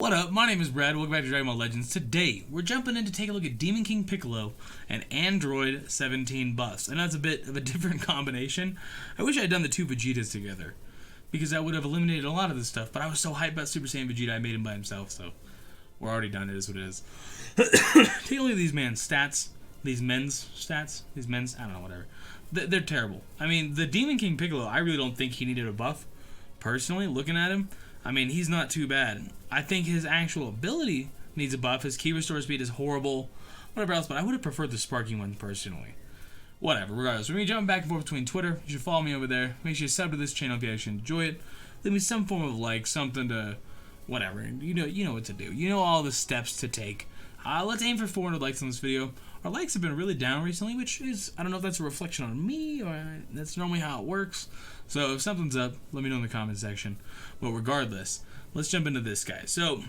What up? My name is Brad. Welcome back to Dragon Ball Legends. Today, we're jumping in to take a look at Demon King Piccolo and Android 17 buffs. And that's a bit of a different combination. I wish I had done the two Vegetas together, because that would have eliminated a lot of this stuff. But I was so hyped about Super Saiyan Vegeta, I made him by himself, so we're already done. It is what it is. Take a look at these man's stats. These men's stats. These men's, I don't know, whatever. They're terrible. I mean, the Demon King Piccolo, I really don't think he needed a buff. Personally, looking at him, I mean, he's not too bad. I think his actual ability needs a buff. His key restore speed is horrible. Whatever else, but I would have preferred the sparking one personally. Whatever, regardless. We're going to jump back and forth between Twitter. You should follow me over there. Make sure you sub to this channel if you actually enjoy it. Leave me some form of like, something to, whatever. You know what to do. You know all the steps to take. Let's aim for 400 likes on this video. Our likes have been really down recently, which is, I don't know if that's a reflection on me or that's normally how it works. So if something's up, let me know in the comment section. But regardless, let's jump into this guy. So,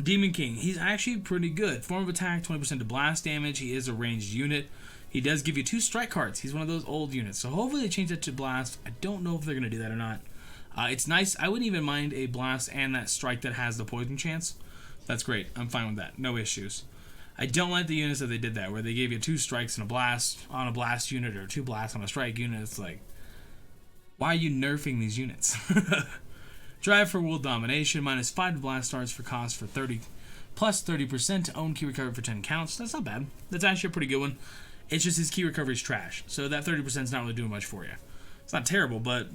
Demon King, he's actually pretty good. Form of attack, 20% to blast damage. He is a ranged unit. He does give you 2 strike cards. He's one of those old units. So hopefully they change that to blast. I don't know if they're going to do that or not. It's nice. I wouldn't even mind a blast and that strike that has the poison chance. That's great. I'm fine with that. No issues. I don't like the units that they did that, where they gave you 2 strikes and a blast on a blast unit or 2 blasts on a strike unit. It's like, why are you nerfing these units? Drive for world domination, minus 5 to blast stars for cost for 30, plus 30% to own key recovery for 10 counts. That's not bad. That's actually a pretty good one. It's just his key recovery is trash, so that 30% is not really doing much for you. It's not terrible, but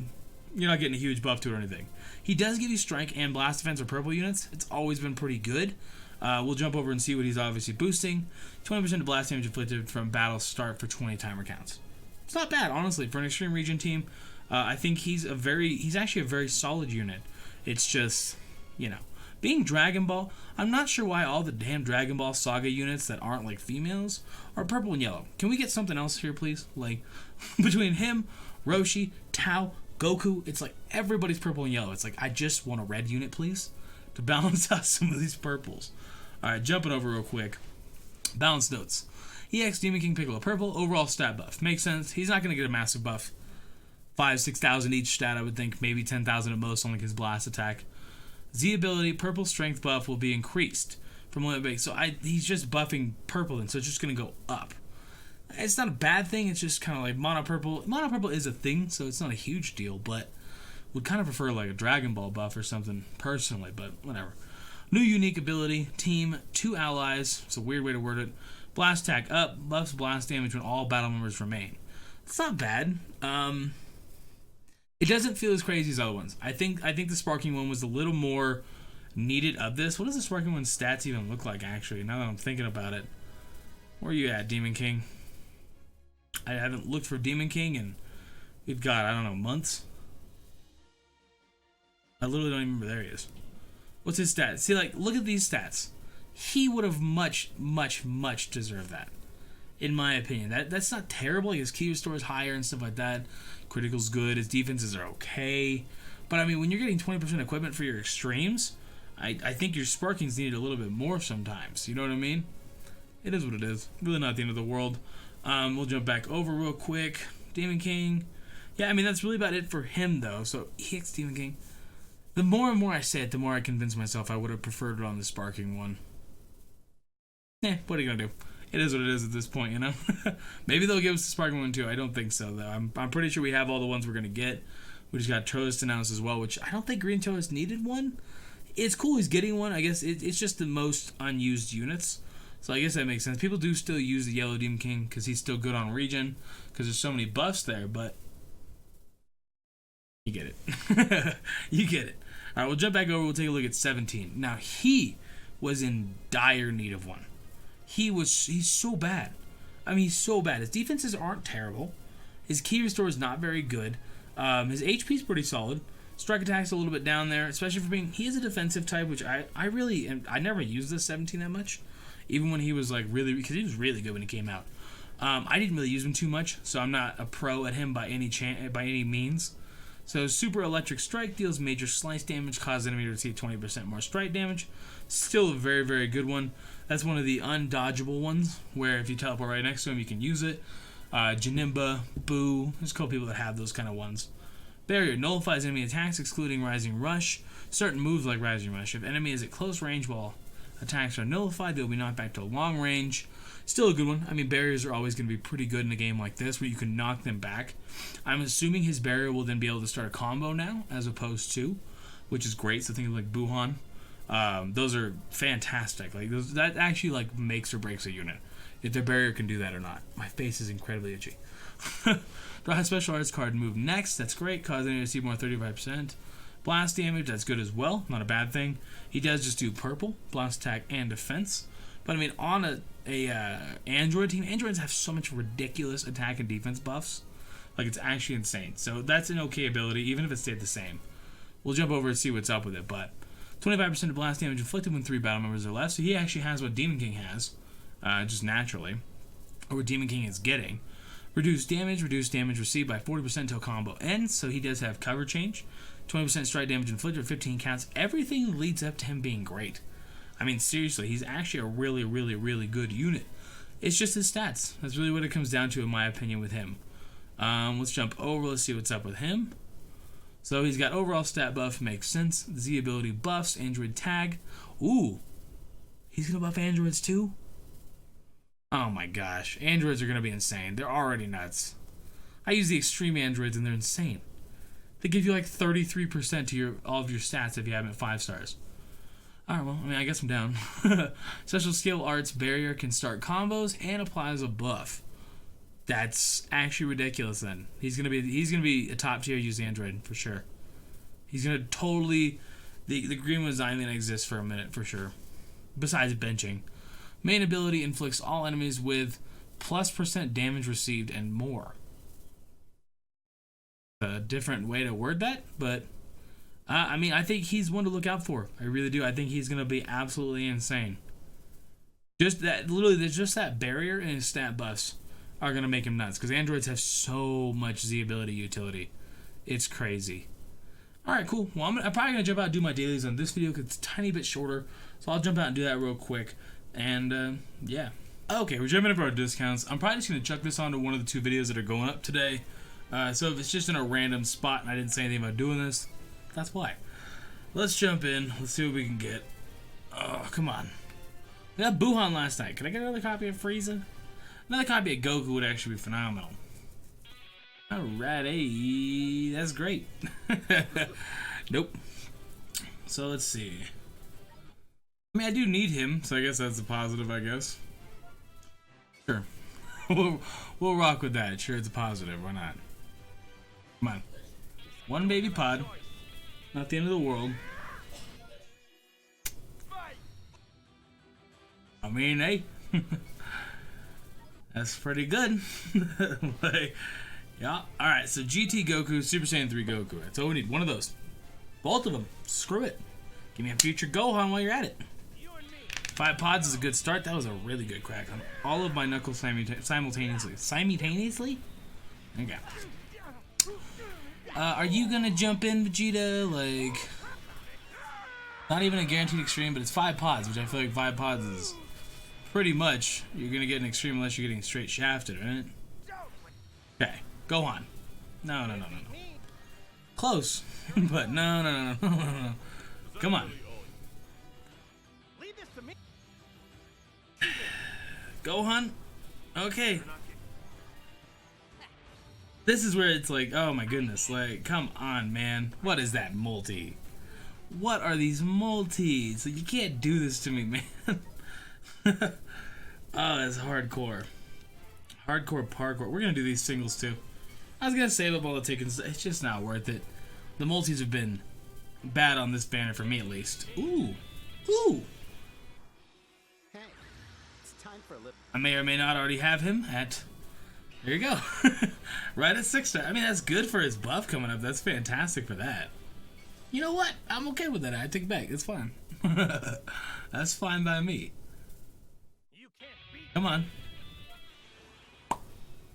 you're not getting a huge buff to it or anything. He does give you strike and blast defense or purple units. It's always been pretty good. We'll jump over and see what he's obviously boosting. 20% to blast damage inflicted from battle start for 20 timer counts. It's not bad, honestly, for an extreme region team. I think he's actually a very solid unit. It's just, being Dragon Ball, I'm not sure why all the damn Dragon Ball Saga units that aren't like females are purple and yellow. Can we get something else here, please? Like, between him, Roshi, Tao, Goku, it's like everybody's purple and yellow. It's like, I just want a red unit, please, to balance out some of these purples. Alright, jumping over real quick. Balance notes. EX Demon King Piccolo purple, overall stat buff. Makes sense. He's not going to get a massive buff. 5,000-6,000 each stat, I would think. Maybe 10,000 at most on like his blast attack. Z ability, purple strength buff will be increased from limit break. So he's just buffing purple, and so it's just going to go up. It's not a bad thing. It's just kind of like mono purple. Mono purple is a thing, so it's not a huge deal, but would kind of prefer like a Dragon Ball buff or something personally, but whatever. New unique ability, team, 2 allies. It's a weird way to word it. Blast attack up, buffs blast damage when all battle members remain. It's not bad. It doesn't feel as crazy as other ones. I think the sparking one was a little more needed of this. What does the sparking one's stats even look like, actually, now that I'm thinking about it? Where are you at, Demon King? I haven't looked for Demon King in, we've got, I don't know, months? I literally don't even remember. There he is. What's his stats? See, like, look at these stats. He would have much deserved that, in my opinion. That's not terrible. His key restore is higher and stuff like that. Critical's good. His defenses are okay. But, I mean, when you're getting 20% equipment for your extremes, I think your sparking's needed a little bit more sometimes. You know what I mean? It is what it is. Really not the end of the world. We'll jump back over real quick. Demon King. Yeah, I mean, that's really about it for him, though. So, EX Demon King. The more and more I say it, the more I convince myself I would have preferred it on the sparking one. What are you gonna do? It is what it is at this point, you know? Maybe they'll give us the sparking one too. I don't think so, though. I'm pretty sure we have all the ones we're gonna get. We just got Toast announced as well, which I don't think Green Toast needed one. It's cool he's getting one. I guess it's just the most unused units. So I guess that makes sense. People do still use the Yellow Demon King because he's still good on region because there's so many buffs there, but you get it. You get it. Alright, we'll jump back over. We'll take a look at 17. Now, he was in dire need of one. He's so bad. I mean, he's so bad. His defenses aren't terrible. His key restore is not very good. His HP is pretty solid. Strike attack's a little bit down there, especially for being... He is a defensive type, which I never used this 17 that much. Even when he was like really... Because he was really good when he came out. I didn't really use him too much, so I'm not a pro at him by any means. So, Super Electric Strike deals major slice damage, causes enemy to receive 20% more strike damage. Still a very, very good one. That's one of the undodgeable ones, where if you teleport right next to him, you can use it. Janimba, Boo, there's a couple people that have those kind of ones. Barrier nullifies enemy attacks, excluding Rising Rush. Certain moves like Rising Rush. If enemy is at close range while attacks are nullified, they will be knocked back to long range. Still a good one. I mean, barriers are always going to be pretty good in a game like this where you can knock them back. I'm assuming his barrier will then be able to start a combo now as opposed to, which is great. So things like Buhan, those are fantastic. Like that actually like makes or breaks a unit if their barrier can do that or not. My face is incredibly itchy. Draw a special arts card and move next. That's great. Cause enemy to receive more 35%. Blast damage, that's good as well. Not a bad thing. He does just do purple, blast attack, and defense. But I mean, on a Android team, Androids have so much ridiculous attack and defense buffs. Like, it's actually insane. So that's an okay ability, even if it stayed the same. We'll jump over and see what's up with it. But 25% of blast damage inflicted when 3 battle members are left. So he actually has what Demon King has, just naturally. Or what Demon King is getting. Reduce damage received by 40% until combo ends. So he does have cover change. 20% strike damage inflicted, 15 counts. Everything leads up to him being great. I mean, seriously, he's actually a really, really, really good unit. It's just his stats. That's really what it comes down to, in my opinion, with him. Let's jump over. Let's see what's up with him. So he's got overall stat buff. Makes sense. Z ability buffs. Android tag. Ooh. He's going to buff androids too? Oh my gosh. Androids are going to be insane. They're already nuts. I use the extreme androids and they're insane. They give you like 33% to all of your stats if you have them at 5 stars. Alright, well, I mean, I guess I'm down. Special skill arts barrier can start combos and applies a buff. That's actually ridiculous then. He's gonna be a top tier use android for sure. He's gonna totally the green one's not even gonna exist for a minute for sure. Besides benching. Main ability inflicts all enemies with +% damage received and more. A different way to word that, but I mean, I think he's one to look out for. I really do. I think he's gonna be absolutely insane. Just that, literally, there's just that barrier and his stat buffs are gonna make him nuts because androids have so much Z ability utility. It's crazy. All right, cool. Well, I'm probably gonna jump out and do my dailies on this video because it's a tiny bit shorter, so I'll jump out and do that real quick. And yeah. Okay, we're jumping into our discounts. I'm probably just gonna chuck this onto one of the 2 videos that are going up today. So if it's just in a random spot and I didn't say anything about doing this, that's why. Let's jump in. Let's see what we can get. Oh, come on. We got Buhan last night. Can I get another copy of Frieza? Another copy of Goku would actually be phenomenal. Alrighty. That's great. Nope. So let's see. I mean, I do need him, so I guess that's a positive, I guess. Sure. We'll rock with that. Sure, it's a positive. Why not? Come on. 1 baby pod. Not the end of the world. I mean, hey. That's pretty good. Like, yeah. Alright, so GT Goku, Super Saiyan 3 Goku. That's all we need. One of those. Both of them. Screw it. Give me a future Gohan while you're at it. 5 pods is a good start. That was a really good crack on all of my knuckles simultaneously. Simultaneously? Okay. Are you gonna jump in, Vegeta? Like, not even a guaranteed extreme, but it's 5 pods, which I feel like 5 pods is pretty much you're gonna get an extreme unless you're getting straight shafted, right? Okay, Gohan. No. Close, but no. Come on. Gohan? Okay. This is where it's like, oh my goodness, like, come on, man. What is that multi? What are these multis? Like, you can't do this to me, man. Oh, that's hardcore. Hardcore parkour. We're gonna do these singles too. I was gonna save up all the tickets. It's just not worth it. The multis have been bad on this banner for me, at least. Ooh. I may or may not already have him at... There you go. Right at 6 star. I mean, that's good for his buff coming up. That's fantastic for that. You know what? I'm okay with that. I take it back. It's fine. That's fine by me. Come on.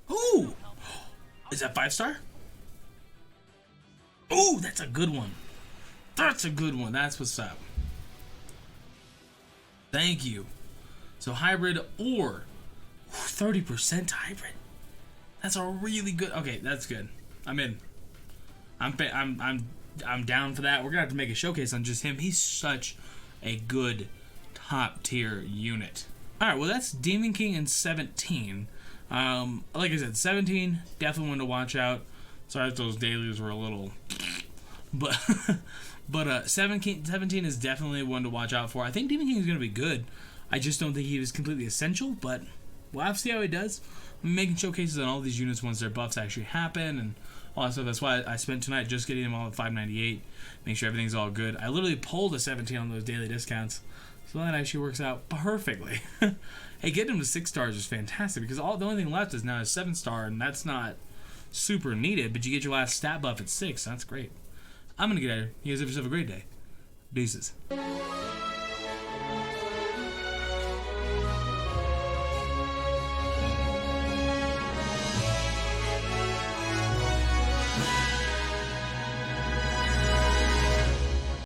Ooh! Is that 5 star? Ooh, that's a good one. That's a good one. That's what's up. Thank you. So hybrid or 30% hybrid. That's a really good. Okay, that's good. I'm in. I'm down for that. We're gonna have to make a showcase on just him. He's such a good top tier unit. All right, well that's Demon King in 17. Like I said, 17 definitely one to watch out. Sorry if those dailies were a little, but 17 is definitely one to watch out for. I think Demon King is gonna be good. I just don't think he was completely essential, but we'll have to see how he does. I'm making showcases on all these units once their buffs actually happen and all that stuff. That's why I spent tonight just getting them all at 598. Make sure everything's all good. I literally pulled a 17 on those daily discounts, so that actually works out perfectly. Hey, getting them to 6 stars is fantastic because the only thing left is now a 7-star, and that's not super needed. But you get your last stat buff at 6. So that's great. I'm gonna get out of here. You guys have yourself a great day. Deuces.